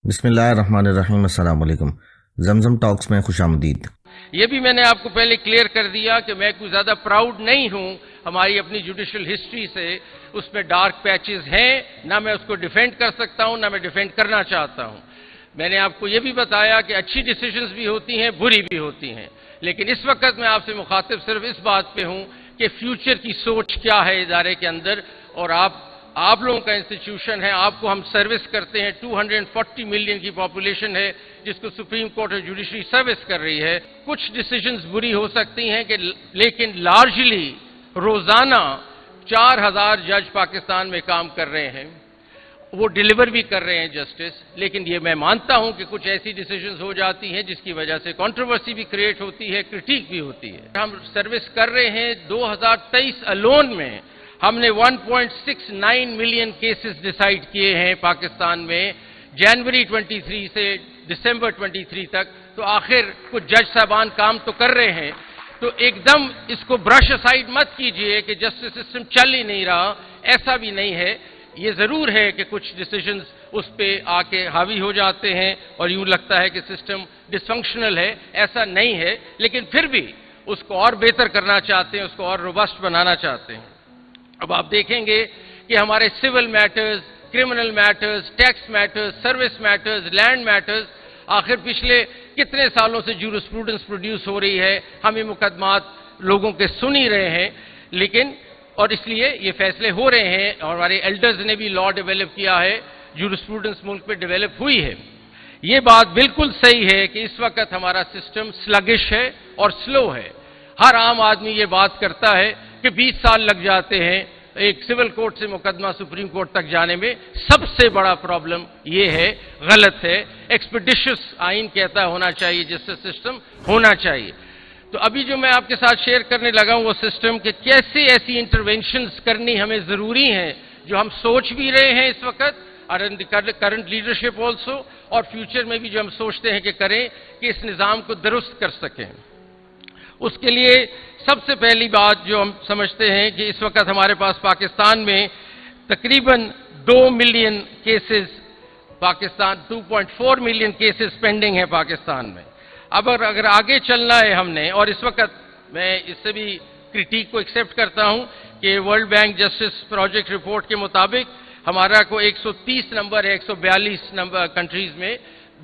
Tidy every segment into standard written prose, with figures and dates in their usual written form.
بسم اللہ الرحمن الرحیم۔ السلام علیکم۔ زمزم ٹاکس میں خوش آمدید۔ یہ بھی میں نے آپ کو پہلے کلیئر کر دیا کہ میں کوئی زیادہ پراؤڈ نہیں ہوں ہماری اپنی جوڈیشل ہسٹری سے۔ اس میں ڈارک پیچز ہیں، نہ میں اس کو ڈیفینڈ کر سکتا ہوں نہ میں ڈیفینڈ کرنا چاہتا ہوں۔ میں نے آپ کو یہ بھی بتایا کہ اچھی ڈیسیژنز بھی ہوتی ہیں، بری بھی ہوتی ہیں، لیکن اس وقت میں آپ سے مخاطب صرف اس بات پہ ہوں کہ فیوچر کی سوچ کیا ہے ادارے کے اندر، اور آپ لوگوں کا انسٹیٹیوشن ہے، آپ کو ہم سروس کرتے ہیں۔ 240 ملین کی پاپولیشن ہے جس کو سپریم کورٹ اور جوڈیشری سروس کر رہی ہے۔ کچھ ڈیسیژنز بری ہو سکتی ہیں لیکن لارجلی روزانہ 4000 جج پاکستان میں کام کر رہے ہیں، وہ ڈیلیور بھی کر رہے ہیں جسٹس۔ لیکن یہ میں مانتا ہوں کہ کچھ ایسی ڈیسیژنز ہو جاتی ہیں جس کی وجہ سے کنٹروورسی بھی کریٹ ہوتی ہے، کرٹیک بھی ہوتی ہے۔ ہم سروس کر رہے ہیں 2023 الون میں ہم نے 1.69 ملین کیسز ڈیسائیڈ کیے ہیں پاکستان میں، جنوری 23 سے دسمبر 23 تک۔ تو آخر کچھ جج صاحبان کام تو کر رہے ہیں، تو ایک دم اس کو برش اسائیڈ مت کیجئے کہ جسٹس سسٹم چل ہی نہیں رہا، ایسا بھی نہیں ہے۔ یہ ضرور ہے کہ کچھ ڈیسیژنز اس پہ آ کے حاوی ہو جاتے ہیں اور یوں لگتا ہے کہ سسٹم ڈس فنکشنل ہے، ایسا نہیں ہے، لیکن پھر بھی اس کو اور بہتر کرنا چاہتے ہیں، اس کو اور روبسٹ بنانا چاہتے ہیں۔ اب آپ دیکھیں گے کہ ہمارے civil matters, criminal matters, tax matters, service matters, land matters, آخر پچھلے کتنے سالوں سے جورسپروڈنس پروڈیوس ہو رہی ہے، ہم یہ مقدمات لوگوں کے سن ہی رہے ہیں، لیکن اور اس لیے یہ فیصلے ہو رہے ہیں، اور ہمارے ایلڈرز نے بھی لا ڈیولپ کیا ہے، جورسپروڈنس ملک پہ ڈیولپ ہوئی ہے۔ یہ بات بالکل صحیح ہے کہ اس وقت ہمارا سسٹم سلگش ہے اور سلو ہے۔ ہر عام آدمی یہ بات کرتا ہے کہ 20 سال لگ جاتے ہیں ایک سول کورٹ سے مقدمہ سپریم کورٹ تک جانے میں۔ سب سے بڑا پرابلم یہ ہے، غلط ہے۔ ایکسپیڈیشس آئین کہتا ہے ہونا چاہیے، جسٹس سسٹم ہونا چاہیے۔ تو ابھی جو میں آپ کے ساتھ شیئر کرنے لگا ہوں وہ سسٹم کہ کیسے ایسی انٹرونشنز کرنی ہمیں ضروری ہیں جو ہم سوچ بھی رہے ہیں اس وقت، کرنٹ لیڈرشپ آلسو، اور فیوچر میں بھی جو ہم سوچتے ہیں کہ کریں کہ اس نظام کو درست کر سکیں۔ اس کے لیے سب سے پہلی بات جو ہم سمجھتے ہیں کہ اس وقت ہمارے پاس پاکستان میں تقریباً 2 million cases, 2.4 million cases pending ہیں پاکستان میں۔ اب اگر آگے چلنا ہے ہم نے، اور اس وقت میں اس سے بھی کرٹیک کو ایکسیپٹ کرتا ہوں کہ world bank justice project report کے مطابق ہمارا کو 130 نمبر ہے 142 نمبر کنٹریز میں،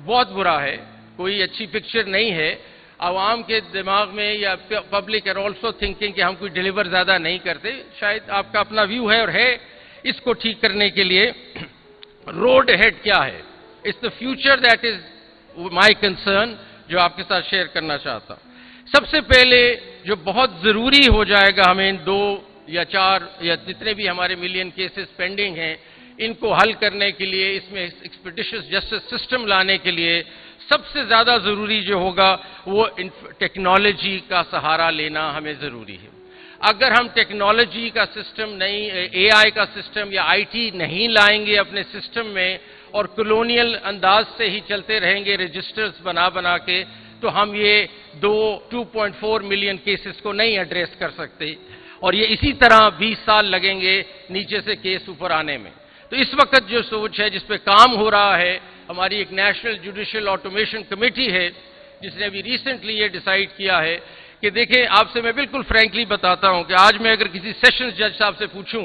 بہت برا ہے، کوئی اچھی پکچر نہیں ہے۔ عوام کے دماغ میں یا پبلک are also thinking کہ ہم کوئی ڈیلیور زیادہ نہیں کرتے، شاید آپ کا اپنا ویو ہے اور ہے۔ اس کو ٹھیک کرنے کے لیے روڈ ہیڈ کیا ہے، it's the future that is my concern، جو آپ کے ساتھ شیئر کرنا چاہتا ہوں۔ سب سے پہلے جو بہت ضروری ہو جائے گا ہمیں 2 یا 4 یا جتنے بھی ہمارے ملین کیسز پینڈنگ ہیں، ان کو حل کرنے کے لیے، اس میں ایکسپیڈیشس جسٹس سسٹم لانے کے لیے سب سے زیادہ ضروری جو ہوگا وہ ٹیکنالوجی کا سہارا لینا ہمیں ضروری ہے۔ اگر ہم ٹیکنالوجی کا سسٹم نہیں، اے آئی کا سسٹم یا آئی ٹی نہیں لائیں گے اپنے سسٹم میں اور کلونیل انداز سے ہی چلتے رہیں گے رجسٹرز بنا کے، تو ہم یہ 2.4 ملین کیسز کو نہیں ایڈریس کر سکتے، اور یہ اسی طرح 20 سال لگیں گے نیچے سے کیس اوپر آنے میں۔ تو اس وقت جو سوچ ہے، جس پہ کام ہو رہا ہے، ہماری ایک نیشنل جوڈیشل آٹومیشن کمیٹی ہے جس نے ابھی ریسنٹلی یہ ڈیسائیڈ کیا ہے کہ دیکھیں، آپ سے میں بالکل فرینکلی بتاتا ہوں کہ آج میں اگر کسی سیشنز جج صاحب سے پوچھوں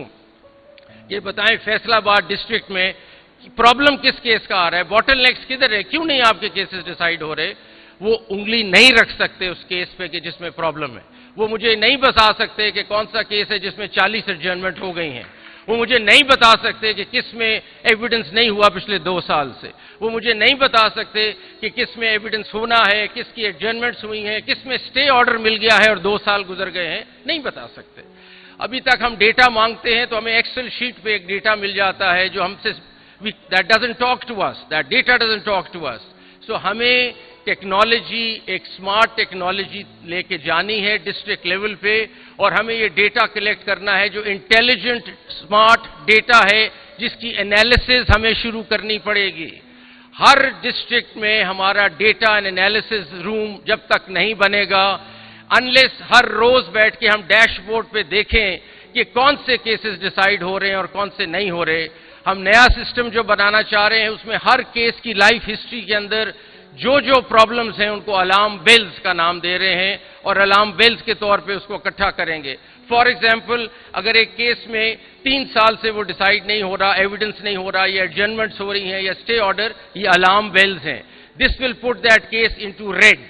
یہ بتائیں فیصل آباد ڈسٹرکٹ میں پرابلم کس کیس کا آ رہا ہے، باٹل نیکس کدھر ہے، کیوں نہیں آپ کے کیسز ڈیسائیڈ ہو رہے، وہ انگلی نہیں رکھ سکتے اس کیس پہ کہ جس میں پرابلم ہے۔ وہ مجھے نہیں بتا سکتے کہ کون سا کیس ہے جس میں 40 ایڈجرنمنٹ ہو گئی ہیں۔ وہ مجھے نہیں بتا سکتے کہ کس میں ایویڈنس نہیں ہوا پچھلے 2 سال سے۔ وہ مجھے نہیں بتا سکتے کہ کس میں ایویڈنس ہونا ہے، کس کی ایڈجرنمنٹس ہوئی ہیں، کس میں سٹے آرڈر مل گیا ہے اور 2 سال گزر گئے ہیں، نہیں بتا سکتے۔ ابھی تک ہم ڈیٹا مانگتے ہیں تو ہمیں ایکسل شیٹ پہ ایک ڈیٹا مل جاتا ہے جو ہم سے that doesn't talk to us, that data doesn't talk to us. So ہمیں ٹیکنالوجی، ایک سمارٹ ٹیکنالوجی لے کے جانی ہے ڈسٹرکٹ لیول پہ، اور ہمیں یہ ڈیٹا کلیکٹ کرنا ہے جو انٹیلیجنٹ سمارٹ ڈیٹا ہے جس کی انالیسز ہمیں شروع کرنی پڑے گی۔ ہر ڈسٹرکٹ میں ہمارا ڈیٹا اینڈ انالیسز روم جب تک نہیں بنے گا، انلیس ہر روز بیٹھ کے ہم ڈیش بورڈ پہ دیکھیں کہ کون سے کیسز ڈیسائیڈ ہو رہے ہیں اور کون سے نہیں ہو رہے، ہم نیا سسٹم جو بنانا چاہ رہے ہیں اس میں ہر کیس کی لائف ہسٹری کے اندر جو پرابلمز ہیں ان کو الارم بیلز کا نام دے رہے ہیں اور الارم بیلز کے طور پہ اس کو اکٹھا کریں گے. فار ایگزامپل اگر ایک کیس میں 3 سال سے وہ ڈیسائیڈ نہیں ہو رہا, ایویڈنس نہیں ہو رہا, یا ایڈجرنمنٹس ہو رہی ہیں یا اسٹے آرڈر, یہ الارم بیلز ہیں. This will put that case into red.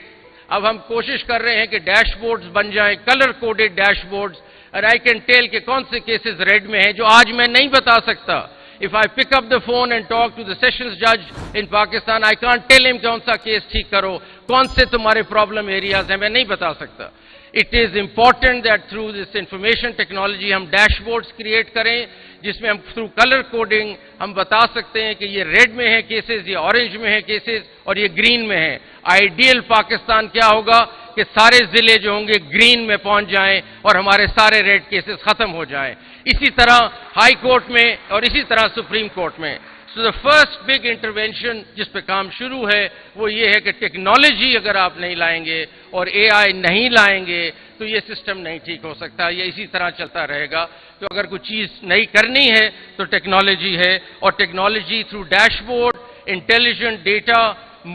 اب ہم کوشش کر رہے ہیں کہ ڈیش بورڈز بن جائیں, کلر کوڈڈ ڈیش بورڈز, اور آئی کین ٹیل کہ کون سے کیسز ریڈ میں ہیں جو آج میں نہیں بتا سکتا. If I pick up the phone and talk to the sessions judge in Pakistan, I can't tell him کون سا کیس ٹھیک کرو, کون سے تمہارے پرابلم ایریاز ہیں, میں نہیں بتا سکتا. It is important that through this information technology ہم ڈیش بورڈز کریٹ کریں جس میں ہم through color coding ہم بتا سکتے ہیں کہ یہ ریڈ میں ہے کیسز, یہ اورنج میں ہے کیسز, اور یہ گرین میں ہے. آئیڈیل پاکستان کیا ہوگا کہ سارے ضلع جو ہوں گے گرین میں پہنچ جائیں اور ہمارے سارے ریڈ کیسز ختم ہو جائیں. اسی طرح ہائی کورٹ میں اور اسی طرح سپریم کورٹ میں. سو دا فرسٹ بگ انٹروینشن جس پہ کام شروع ہے وہ یہ ہے کہ ٹیکنالوجی اگر آپ نہیں لائیں گے اور اے آئی نہیں لائیں گے تو یہ سسٹم نہیں ٹھیک ہو سکتا, یہ اسی طرح چلتا رہے گا. تو اگر کوئی چیز نہیں کرنی ہے تو ٹیکنالوجی ہے, اور technology through dash board, intelligent data,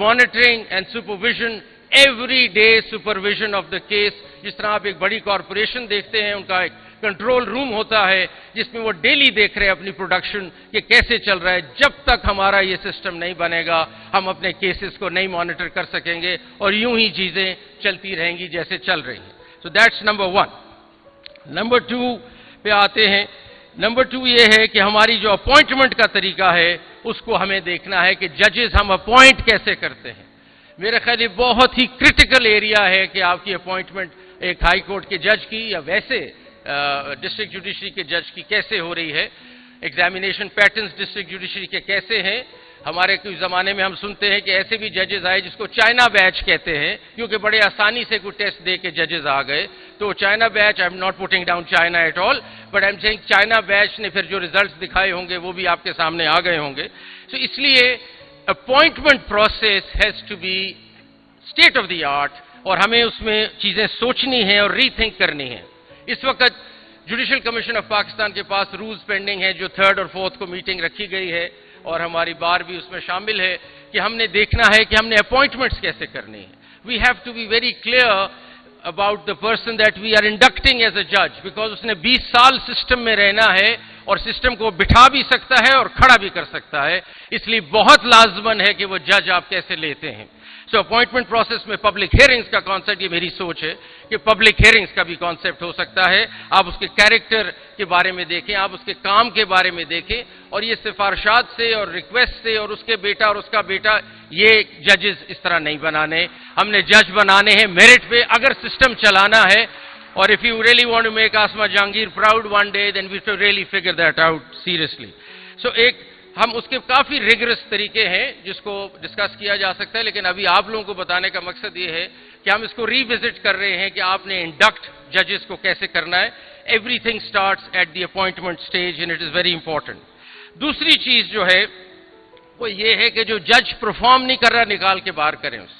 monitoring and supervision, every day supervision of the case. جس طرح آپ ایک بڑی کارپوریشن دیکھتے ہیں, ان کا ایک کنٹرول روم ہوتا ہے جس میں وہ ڈیلی دیکھ رہے ہیں اپنی پروڈکشن کہ کیسے چل رہا ہے. جب تک ہمارا یہ سسٹم نہیں بنے گا ہم اپنے کیسز کو نہیں مانیٹر کر سکیں گے, اور یوں ہی چیزیں چلتی رہیں گی جیسے چل رہی ہیں. So that's number 1. نمبر 2 پہ آتے ہیں. نمبر 2 یہ ہے کہ ہماری جو اپوائنٹمنٹ کا طریقہ ہے اس کو ہمیں دیکھنا ہے کہ ججز ہم اپوائنٹ کیسے کرتے ہیں. میرے خیال یہ بہت ہی کرٹیکل ایریا ہے کہ آپ کی اپوائنٹمنٹ ایک ہائی کورٹ کے جج کی یا ویسے ڈسٹرکٹ جوڈیشری کے جج کی کیسے ہو رہی ہے. ایگزامینیشن پیٹرنز ڈسٹرکٹ جوڈیشری کے کیسے ہیں. ہمارے کچھ زمانے میں ہم سنتے ہیں کہ ایسے بھی ججز آئے جس کو چائنا بیچ کہتے ہیں, کیونکہ بڑے آسانی سے کوئی ٹیسٹ دے کے ججز آ گئے. تو China bench, I am not putting down China at all, but I am seeing China bench نے پھر جو ریزلٹس دکھائے ہوں گے وہ بھی آپ کے سامنے آ گئے ہوں گے. تو اس لیے appointment process has to be state of the art, اور ہمیں اس میں چیزیں سوچنی ہیں اور ری تھنک کرنی ہیں. اس وقت جوڈیشل کمیشن آف پاکستان کے پاس رولز پینڈنگ ہیں جو 3rd اور 4th کو میٹنگ رکھی گئی ہے, اور ہماری بار بھی اس میں شامل ہے کہ ہم نے دیکھنا ہے کہ ہم نے اپوائنٹمنٹس کیسے کرنی ہیں. We have to be very clear about the person that we are inducting as a جج, بیکاز اس نے 20 سال سسٹم میں رہنا ہے اور سسٹم کو بٹھا بھی سکتا ہے اور کھڑا بھی کر سکتا ہے. اس لیے بہت لازمن ہے کہ وہ جج آپ کیسے لیتے ہیں. سو اپوائنٹمنٹ پروسیس میں پبلک ہیئرنگز کا کانسیپٹ, یہ میری سوچ ہے کہ پبلک ہیئرنگز کا بھی کانسیپٹ ہو سکتا ہے. آپ اس کے کیریکٹر کے بارے میں دیکھیں, آپ اس کے کام کے بارے میں دیکھیں, اور یہ سفارشات سے اور ریکویسٹ سے اور اس کے بیٹا اور اس کا بیٹا, یہ ججز اس طرح نہیں بنانے. ہم نے جج بنانے ہیں میرٹ پہ اگر سسٹم چلانا ہے. اور if you really want to make Asma Jahangir proud one day, then we have to really figure that out seriously. So ایک ہم اس کے کافی ریگرس طریقے ہیں جس کو ڈسکس کیا جا سکتا ہے, لیکن ابھی آپ لوگوں کو بتانے کا مقصد یہ ہے کہ ہم اس کو ری وزٹ کر رہے ہیں کہ آپ نے انڈکٹ ججز کو کیسے کرنا ہے. Everything starts at the appointment stage and it is very important. دوسری چیز جو ہے وہ یہ ہے کہ جو جج پرفارم نہیں کر رہا نکال کے باہر کریں اسے.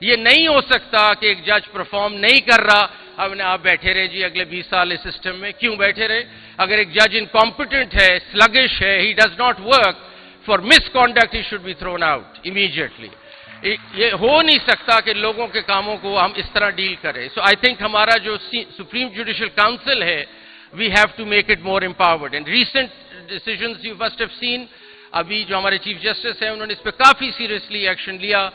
یہ نہیں ہو سکتا کہ ایک جج پرفارم نہیں کر رہا, ہم نے آپ بیٹھے رہے جی اگلے 20 سال اس سسٹم میں. کیوں بیٹھے رہے؟ اگر ایک جج انکمپیٹنٹ ہے, سلگش ہے, he does not work, for misconduct he should be thrown out immediately. یہ ہو نہیں سکتا کہ لوگوں کے کاموں کو ہم اس طرح ڈیل کریں. سو آئی تھنک ہمارا جو سپریم جوڈیشل کاؤنسل ہے, we have to make it more empowered. And recent decisions you must have seen, ابھی جو ہمارے چیف جسٹس ہیں انہوں نے اس پہ کافی سیریسلی ایکشن لیا.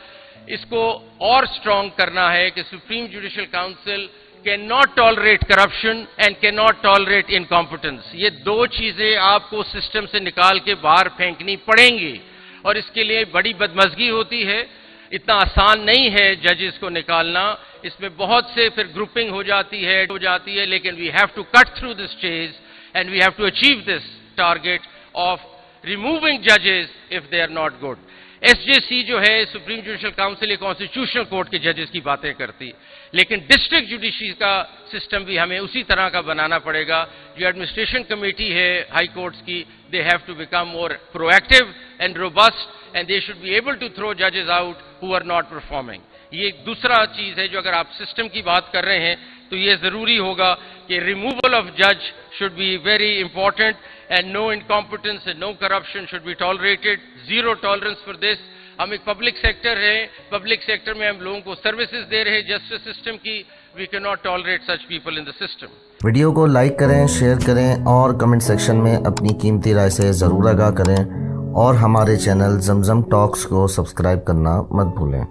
اس کو اور اسٹرانگ کرنا ہے کہ supreme judicial council can not tolerate corruption and can not tolerate incompetence. یہ دو چیزیں آپ کو سسٹم سے نکال کے باہر پھینکنی پڑیں گی, اور اس کے لیے بڑی بدمزگی ہوتی ہے. اتنا آسان نہیں ہے ججز کو نکالنا, اس میں بہت سے پھر گروپنگ ہو جاتی ہے, لیکن we have to cut through this چیز and we have to achieve this target of removing ججز if they are not good. S J C جو ہے سپریم جوڈیشل کاؤنسل, یہ کانسٹیٹیوشنل کورٹ کے ججز کی باتیں کرتی, لیکن ڈسٹرکٹ جوڈیشری کا سسٹم بھی ہمیں اسی طرح کا بنانا پڑے گا. جو ایڈمنسٹریشن کمیٹی ہے ہائی کورٹس کی, they have to become more proactive and robust, and they should be able to throw ججز out who are not performing. یہ ایک دوسرا چیز ہے جو اگر آپ سسٹم کی بات کر رہے ہیں تو یہ ضروری ہوگا کہ ریموول آف جج should be very important. and no incompetence and no corruption should be tolerated. Zero tolerance for this. ہم ایک پبلک سیکٹر ہے, پبلک سیکٹر میں ہم لوگوں کو سروسز دے رہے ہیں جسٹس سسٹم کی. We can not tolerate such people in the system. Video کو لائک کریں, شیئر کریں اور کمنٹ سیکشن میں اپنی قیمتی رائے سے ضرور آگاہ کریں, اور ہمارے چینل زمزم ٹاکس کو سبسکرائب کرنا مت بھولیں.